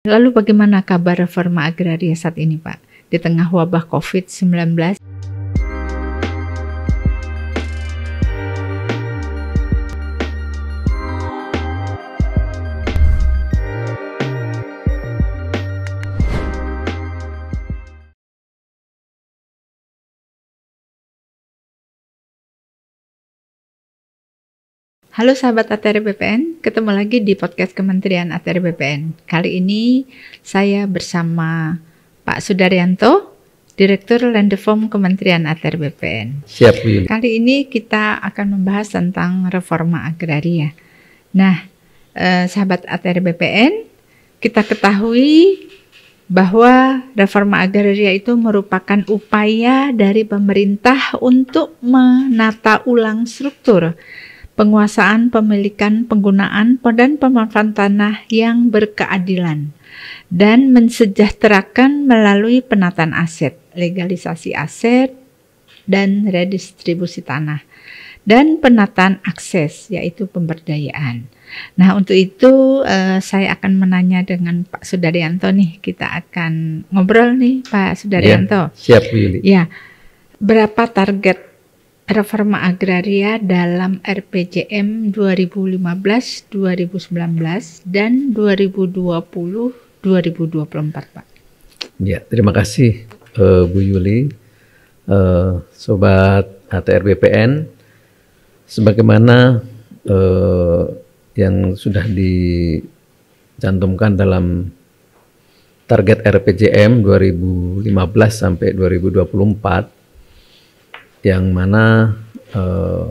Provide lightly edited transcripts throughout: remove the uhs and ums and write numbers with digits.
Lalu bagaimana kabar reforma agraria saat ini, Pak? Di tengah wabah COVID-19. Halo sahabat ATR BPN, ketemu lagi di podcast Kementerian ATR BPN. Kali ini saya bersama Pak Sudaryanto, Direktur Land Reform Kementerian ATR BPN. Siap, Yuli. Kali ini kita akan membahas tentang reforma agraria. Nah, sahabat ATR BPN, kita ketahui bahwa reforma agraria itu merupakan upaya dari pemerintah untuk menata ulang struktur penguasaan, pemilikan, penggunaan, dan pemanfaatan tanah yang berkeadilan dan mensejahterakan melalui penataan aset, legalisasi aset, dan redistribusi tanah, dan penataan akses, yaitu pemberdayaan. Nah, untuk itu saya akan menanya dengan Pak Sudaryanto nih, kita akan ngobrol nih Pak Sudaryanto. Ya, siap, Yuli. Ya, berapa target reforma agraria dalam RPJM 2015-2019 dan 2020-2024, Pak? Ya, terima kasih Bu Yuli, Sobat ATR BPN. Sebagaimana yang sudah dicantumkan dalam target RPJM 2015 sampai 2024, yang mana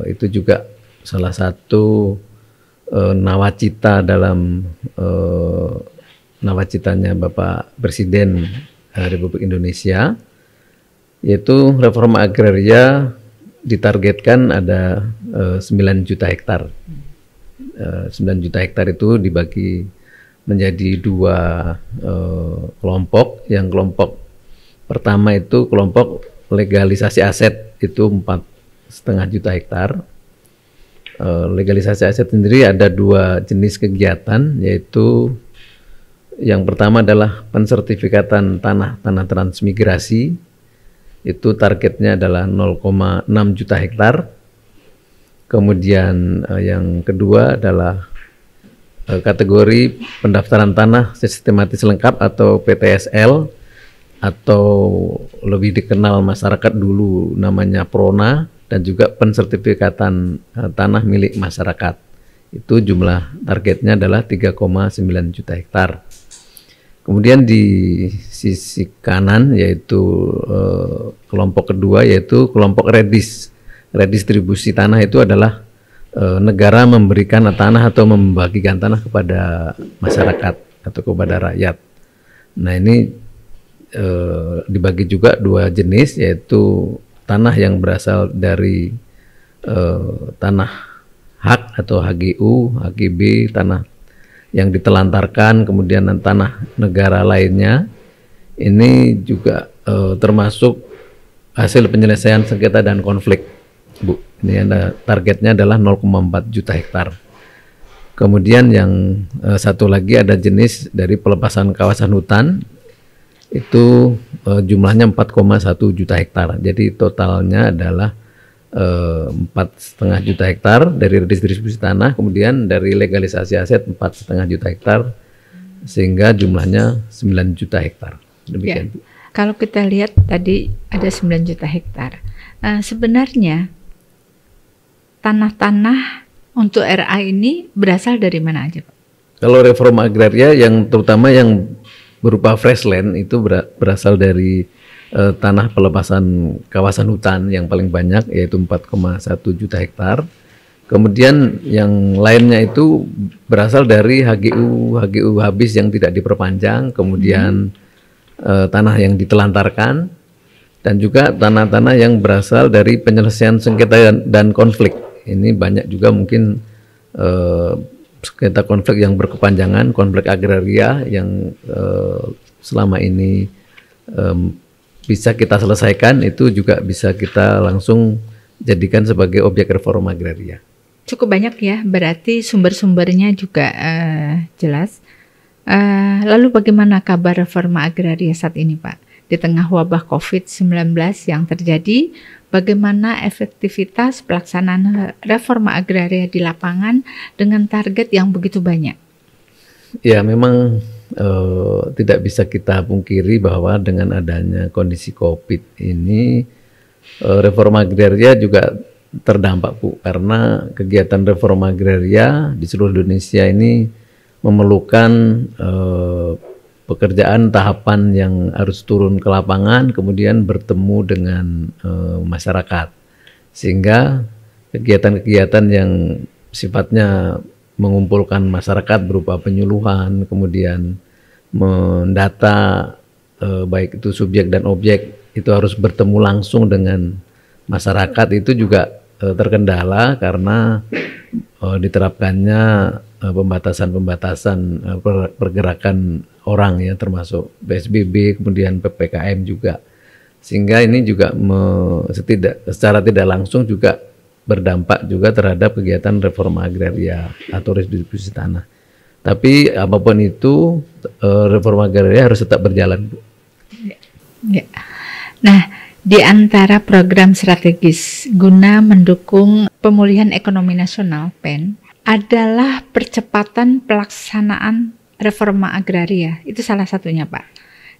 itu juga salah satu nawacita dalam nawacitanya Bapak Presiden Republik Indonesia, yaitu reforma agraria ditargetkan ada 9 juta hektar. 9 juta hektar itu dibagi menjadi dua kelompok. Yang kelompok pertama itu kelompok legalisasi aset, itu 4,5 juta hektar. Legalisasi aset sendiri ada dua jenis kegiatan, yaitu yang pertama adalah pensertifikatan tanah transmigrasi, itu targetnya adalah 0,6 juta hektar. Kemudian yang kedua adalah kategori pendaftaran tanah sistematis lengkap atau PTSL, atau lebih dikenal masyarakat dulu namanya PRONA, dan juga pensertifikatan tanah milik masyarakat. Itu jumlah targetnya adalah 3,9 juta hektar. Kemudian di sisi kanan yaitu kelompok kedua, yaitu kelompok redistribusi tanah. Itu adalah negara memberikan tanah atau membagikan tanah kepada masyarakat atau kepada rakyat. Nah, ini dibagi juga dua jenis, yaitu tanah yang berasal dari tanah hak atau HGU, HGB, tanah yang ditelantarkan, kemudian tanah negara lainnya. Ini juga termasuk hasil penyelesaian sengketa dan konflik, Bu. Ini ada targetnya adalah 0,4 juta hektar. Kemudian yang satu lagi ada jenis dari pelepasan kawasan hutan, itu jumlahnya 4,1 juta hektar. Jadi totalnya adalah 4,5 juta hektar dari redistribusi tanah, kemudian dari legalisasi aset 4,5 juta hektar, sehingga jumlahnya 9 juta hektar. Demikian, Bu. Kalau kita lihat tadi ada 9 juta hektar. Sebenarnya tanah-tanah untuk RA ini berasal dari mana aja, Pak? Kalau reforma agraria yang terutama yang berupa fresh land itu berasal dari tanah pelepasan kawasan hutan yang paling banyak, yaitu 4,1 juta hektar. Kemudian yang lainnya itu berasal dari HGU habis yang tidak diperpanjang, kemudian tanah yang ditelantarkan, dan juga tanah-tanah yang berasal dari penyelesaian sengketa dan konflik. Ini banyak juga mungkin sengketa konflik yang berkepanjangan, konflik agraria yang selama ini bisa kita selesaikan, itu juga bisa kita langsung jadikan sebagai objek reforma agraria. Cukup banyak ya, berarti sumber-sumbernya juga jelas. Lalu bagaimana kabar reforma agraria saat ini, Pak? Di tengah wabah COVID-19 yang terjadi, bagaimana efektivitas pelaksanaan reforma agraria di lapangan dengan target yang begitu banyak? Ya, memang tidak bisa kita pungkiri bahwa dengan adanya kondisi COVID ini, reforma agraria juga terdampak, Bu, karena kegiatan reforma agraria di seluruh Indonesia ini memerlukan pekerjaan tahapan yang harus turun ke lapangan, kemudian bertemu dengan masyarakat, sehingga kegiatan-kegiatan yang sifatnya mengumpulkan masyarakat berupa penyuluhan, kemudian mendata baik itu subjek dan objek, itu harus bertemu langsung dengan masyarakat, itu juga terkendala karena diterapkannya pembatasan-pembatasan pergerakan orang ya, termasuk PSBB, kemudian PPKM juga, sehingga ini juga secara tidak langsung juga berdampak juga terhadap kegiatan reforma agraria atau redistribusi tanah. Tapi apapun itu, reforma agraria harus tetap berjalan, Bu. Ya. Nah, di antara program strategis guna mendukung pemulihan ekonomi nasional (PEN) adalah percepatan pelaksanaan reforma agraria. Itu salah satunya, Pak.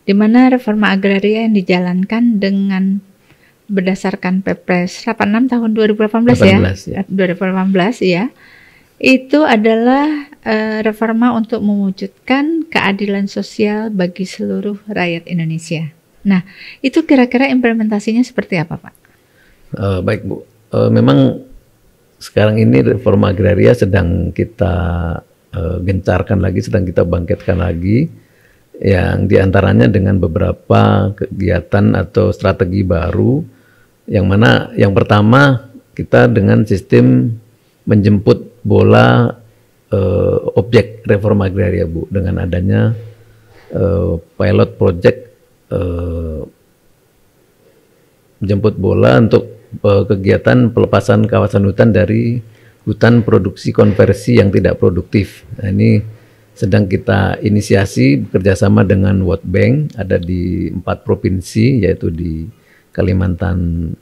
Di mana reforma agraria yang dijalankan dengan berdasarkan Perpres 86 tahun 2018 ya. 2018 ya. Itu adalah reforma untuk mewujudkan keadilan sosial bagi seluruh rakyat Indonesia. Nah, itu kira-kira implementasinya seperti apa, Pak? Baik, Bu. Memang sekarang ini reforma agraria sedang kita gencarkan lagi, sedang kita bangkitkan lagi, yang diantaranya dengan beberapa kegiatan atau strategi baru, yang mana yang pertama kita dengan sistem menjemput bola objek reforma agraria, Bu, dengan adanya pilot project menjemput bola untuk kegiatan pelepasan kawasan hutan dari hutan produksi konversi yang tidak produktif. Nah, ini sedang kita inisiasi bekerjasama dengan World Bank, ada di 4 provinsi, yaitu di Kalimantan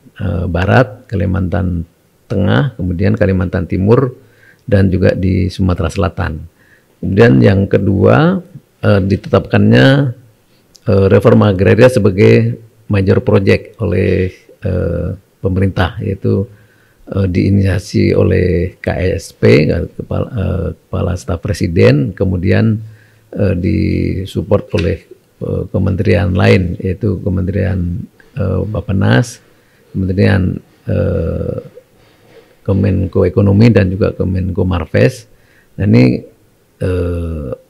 Barat, Kalimantan Tengah, kemudian Kalimantan Timur, dan juga di Sumatera Selatan. Kemudian yang kedua, ditetapkannya reforma agraria sebagai major project oleh pemerintah, yaitu diinisiasi oleh KSP, Kepala Staf Presiden, kemudian disupport oleh kementerian lain, yaitu Kementerian Bappenas, Kementerian Kemenko Ekonomi, dan juga Kemenko Marves. Nah, ini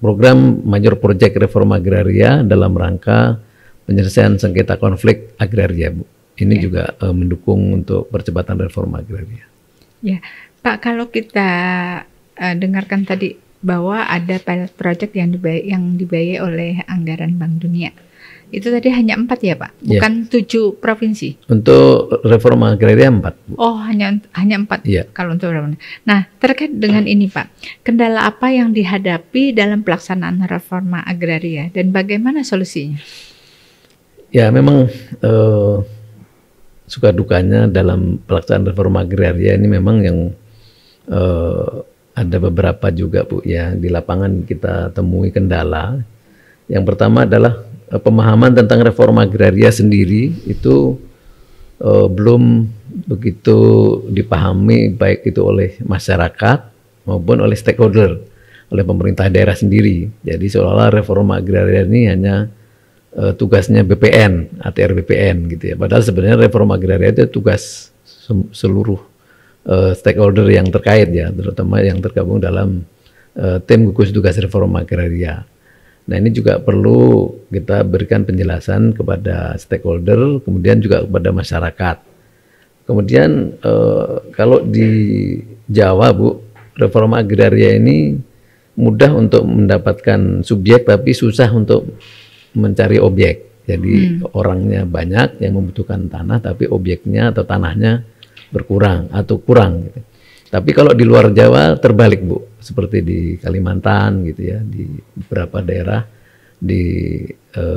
program major project reforma agraria dalam rangka penyelesaian sengketa konflik agraria, Bu. Ini juga mendukung untuk percepatan reforma agraria. Ya, Pak, kalau kita dengarkan tadi bahwa ada pilot project yang dibiayai oleh anggaran Bank Dunia. Itu tadi hanya 4 ya, Pak? Bukan 7 provinsi? Untuk reforma agraria 4. Bu. Oh, hanya 4 kalau untuk reforma. Nah, terkait dengan ini, Pak, kendala apa yang dihadapi dalam pelaksanaan reforma agraria dan bagaimana solusinya? Ya, memang suka dukanya dalam pelaksanaan reforma agraria ini memang yang ada beberapa juga, Bu, yang di lapangan kita temui kendala. Yang pertama adalah pemahaman tentang reforma agraria sendiri itu belum begitu dipahami baik itu oleh masyarakat maupun oleh stakeholder, oleh pemerintah daerah sendiri. Jadi seolah-olah reforma agraria ini hanya tugasnya BPN, ATR BPN gitu ya. Padahal sebenarnya reforma agraria itu tugas seluruh stakeholder yang terkait ya, terutama yang tergabung dalam tim gugus tugas reforma agraria. Nah, ini juga perlu kita berikan penjelasan kepada stakeholder, kemudian juga kepada masyarakat. Kemudian kalau di Jawa, Bu, reforma agraria ini mudah untuk mendapatkan subjek tapi susah untuk mencari objek. Jadi orangnya banyak yang membutuhkan tanah tapi objeknya atau tanahnya berkurang atau kurang gitu. Tapi kalau di luar Jawa terbalik Bu, seperti di Kalimantan gitu ya, di beberapa daerah di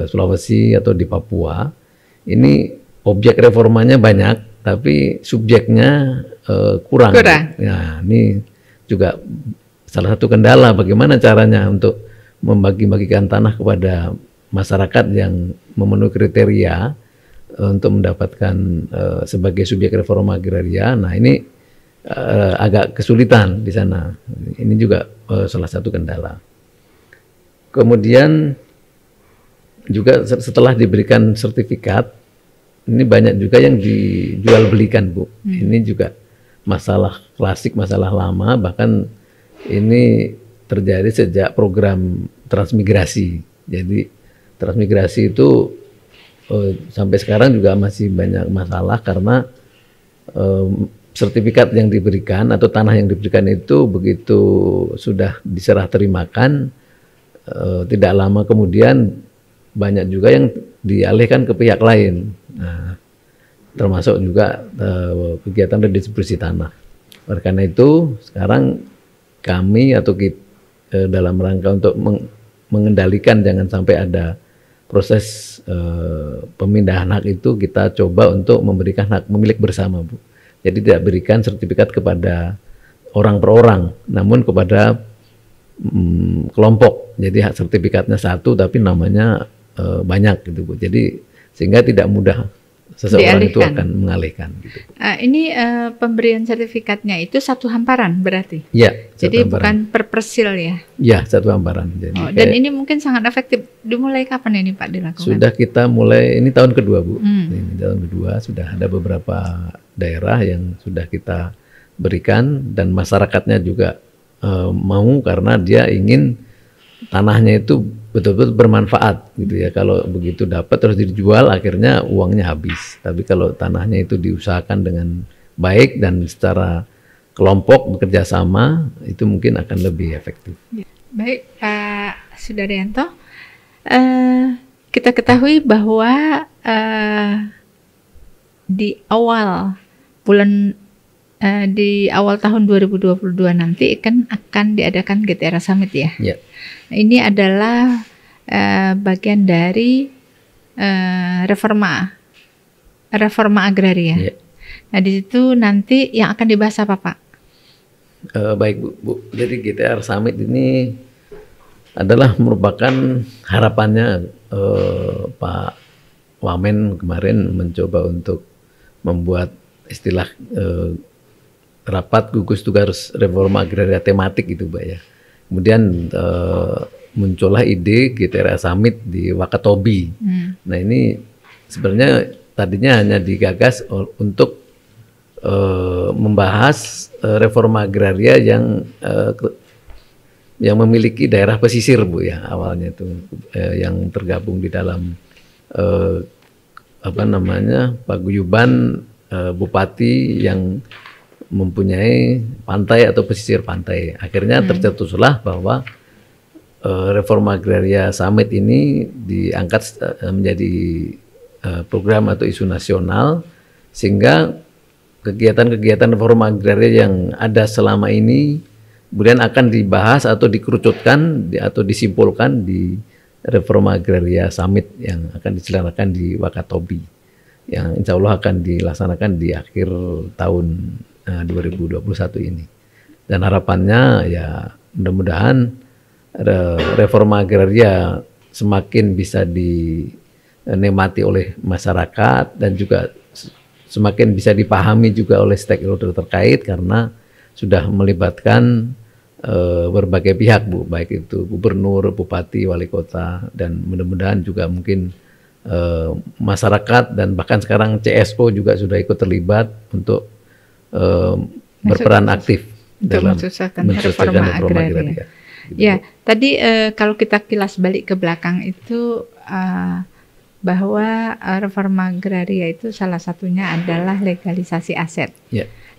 Sulawesi atau di Papua, ini objek reformanya banyak, tapi subjeknya kurang. Nah, ini juga salah satu kendala bagaimana caranya untuk membagi-bagikan tanah kepada masyarakat yang memenuhi kriteria untuk mendapatkan sebagai subjek reforma agraria. Nah, ini agak kesulitan di sana. Ini juga salah satu kendala. Kemudian juga setelah diberikan sertifikat, ini banyak juga yang dijual belikan Bu. Ini juga masalah klasik, masalah lama, bahkan ini terjadi sejak program transmigrasi. Jadi transmigrasi itu sampai sekarang juga masih banyak masalah karena sertifikat yang diberikan atau tanah yang diberikan itu begitu sudah diserah terimakan, tidak lama kemudian banyak juga yang dialihkan ke pihak lain. Nah, termasuk juga kegiatan redistribusi tanah. Oleh karena itu sekarang kami atau kita dalam rangka untuk mengendalikan jangan sampai ada proses pemindahan hak itu, kita coba untuk memberikan hak pemilik bersama Bu. Jadi tidak berikan sertifikat kepada orang per orang, namun kepada kelompok. Jadi hak sertifikatnya satu, tapi namanya banyak gitu Bu. Jadi sehingga tidak mudah seseorang itu akan mengalihkan. Gitu. Ini pemberian sertifikatnya itu satu hamparan berarti? Ya. Jadi bukan per persil ya? Ya, satu hamparan. Jadi dan ini mungkin sangat efektif. Dimulai kapan ini Pak dilakukan? Sudah kita mulai, ini tahun kedua Bu. Ini tahun kedua, sudah ada beberapa daerah yang sudah kita berikan dan masyarakatnya juga mau karena dia ingin tanahnya itu betul-betul bermanfaat gitu ya. Kalau begitu dapat terus dijual akhirnya uangnya habis. Tapi kalau tanahnya itu diusahakan dengan baik dan secara kelompok bekerja sama, itu mungkin akan lebih efektif. Baik Pak Sudaryanto, kita ketahui bahwa di awal tahun 2022 nanti kan akan diadakan GTR Summit ya. Yeah. Ini adalah bagian dari reforma agraria. Yeah. Nah di situ nanti yang akan dibahas apa Pak? Baik Bu. Jadi GTR Summit ini adalah merupakan harapannya Pak Wamen kemarin mencoba untuk membuat istilah rapat gugus tugas reforma agraria tematik gitu Mbak ya. Kemudian muncullah ide GTR Summit di Wakatobi. Nah ini sebenarnya tadinya hanya digagas untuk membahas reforma agraria yang memiliki daerah pesisir Bu ya, awalnya itu yang tergabung di dalam paguyuban bupati yang mempunyai pantai atau pesisir pantai. Akhirnya tercetuslah bahwa reforma agraria Summit ini diangkat menjadi program atau isu nasional, sehingga kegiatan-kegiatan reforma agraria yang ada selama ini kemudian akan dibahas atau dikerucutkan atau disimpulkan di reforma agraria Summit yang akan diselenggarakan di Wakatobi, yang insya Allah akan dilaksanakan di akhir tahun 2021 ini. Dan harapannya ya mudah-mudahan reforma agraria semakin bisa dinikmati oleh masyarakat dan juga semakin bisa dipahami juga oleh stakeholder terkait karena sudah melibatkan berbagai pihak Bu, baik itu gubernur, bupati, wali kota, dan mudah-mudahan juga mungkin masyarakat dan bahkan sekarang CSO juga sudah ikut terlibat untuk berperan aktif dalam mensukseskan reforma agraria. Ya, tadi kalau kita kilas balik ke belakang itu bahwa reforma agraria itu salah satunya adalah legalisasi aset,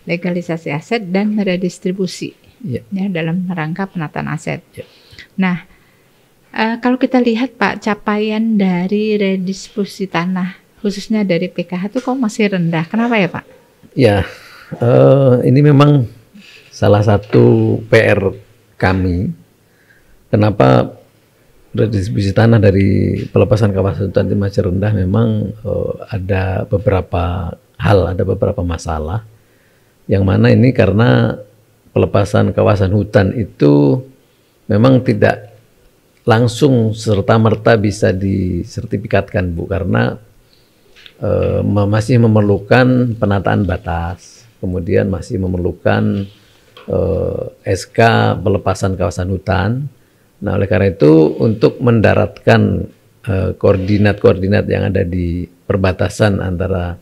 legalisasi aset dan redistribusi, ya dalam rangka penataan aset. Nah, kalau kita lihat Pak, capaian dari redistribusi tanah khususnya dari PKH itu kok masih rendah? Kenapa ya Pak? Ya, ini memang salah satu PR kami, kenapa redistribusi tanah dari pelepasan kawasan hutan di masih rendah, memang ada beberapa hal, ada beberapa masalah. Yang mana ini karena pelepasan kawasan hutan itu memang tidak langsung serta-merta bisa disertifikatkan, Bu, karena masih memerlukan penataan batas, kemudian masih memerlukan SK pelepasan kawasan hutan. Nah, oleh karena itu untuk mendaratkan koordinat-koordinat yang ada di perbatasan antara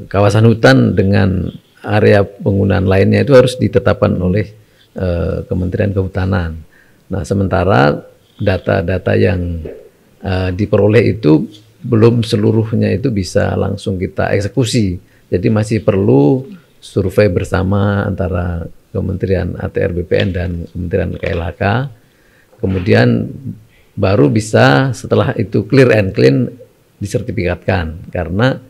kawasan hutan dengan area penggunaan lainnya itu harus ditetapkan oleh Kementerian Kehutanan. Nah, sementara data-data yang diperoleh itu belum seluruhnya itu bisa langsung kita eksekusi. Jadi masih perlu survei bersama antara Kementerian ATR BPN dan Kementerian KLHK. Kemudian baru bisa setelah itu clear and clean disertifikatkan. Karena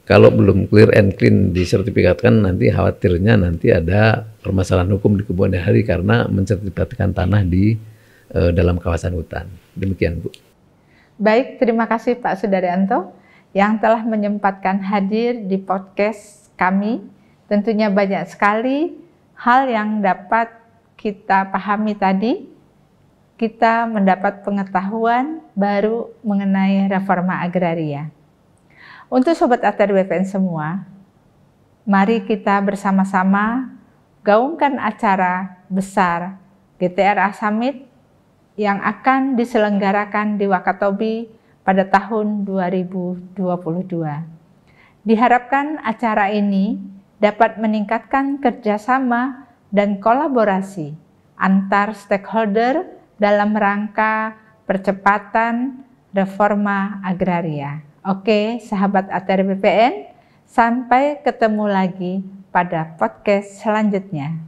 kalau belum clear and clean disertifikatkan, nanti khawatirnya nanti ada permasalahan hukum di kemudian hari karena mensertifikatkan tanah di dalam kawasan hutan. Demikian, Bu. Baik, terima kasih Pak Sudaryanto yang telah menyempatkan hadir di podcast kami. Tentunya banyak sekali hal yang dapat kita pahami tadi. Kita mendapat pengetahuan baru mengenai reforma agraria. Untuk Sobat ATR BPN semua, mari kita bersama-sama gaungkan acara besar GTRA Summit yang akan diselenggarakan di Wakatobi pada tahun 2022. Diharapkan acara ini dapat meningkatkan kerjasama dan kolaborasi antar stakeholder dalam rangka percepatan reforma agraria. Oke, sahabat ATR BPN, sampai ketemu lagi pada podcast selanjutnya.